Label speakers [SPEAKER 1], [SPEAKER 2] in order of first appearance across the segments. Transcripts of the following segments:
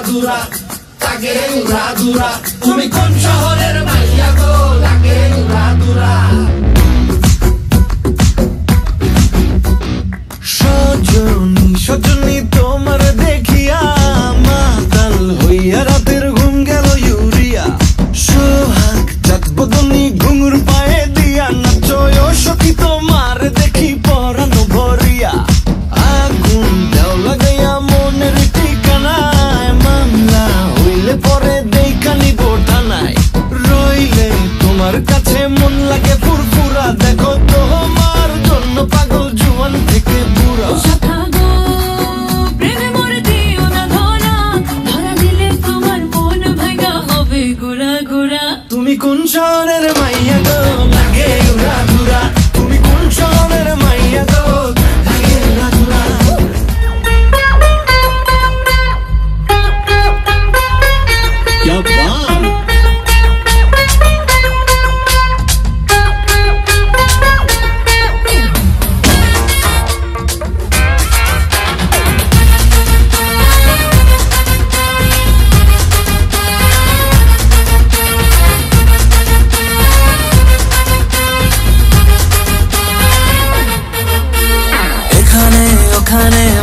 [SPEAKER 1] উড়াধুরা লাগে উড়াধুরা তুমি কোন শহরের মাইয়া গো লাগে উড়াধুরা
[SPEAKER 2] সজনী সজনী তোমার দেখিয়া মাতাল হইয়া রাতের ঘুম গেল ইউরিয়া সোহাগ চাঁদ বদনী ঘুঙুর পায়ে দিয়া নাচয় সখী তোমার দেখি পরানো ভরিয়া আগুন দাও লাগাইয়া মনের ঠিকানায় মামলা হইলে পরে দেখা নিব থানায় রইলে তোমার কাছে মন লাগে ফুরফুরা দেখো তোমার জন্য পাগল জুয়ান থেকে বুড়া তুমি কোন শহরের মাইয়া গো লাগে উড়াধুরা তুমি কোন শহরের মাইয়া গো লাগে উড়াধুরা क्या बात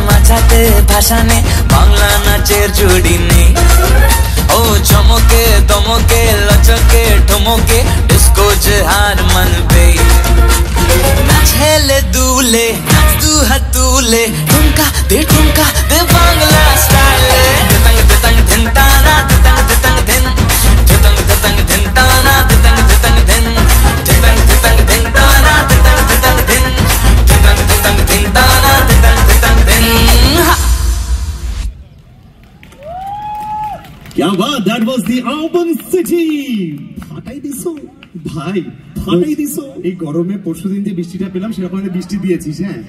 [SPEAKER 3] মাঝাতে ভাষানে বাংলা নাচের জুড়ি নেই ও চমকে দমকে লচকে ঠমকে ডিস্কো যে হার মানবে নাচেলে দুলে নাচ দু হাত তুলে ঠুমকা দে বাংলা স্টাইলে দেতাং দেতাং ধিন তানা দেতাং দেতাং ধিন দেতাং দেতাং ধিন তানা দেতাং দেতাং ধিন দেতাং দেতাং ধিন তানা দেতাং দেতাং ধিন দেতাং দেতাং ধিন তানা দেতাং দেতাং ধিন
[SPEAKER 4] क्या बात that was the urban city ফাটাই দিছো ভাই ফাটাই দিছো এই গরমে পরশুদিন যে বৃষ্টিটা পেলাম সেরকম বৃষ্টি দিয়েছিস হ্যাঁ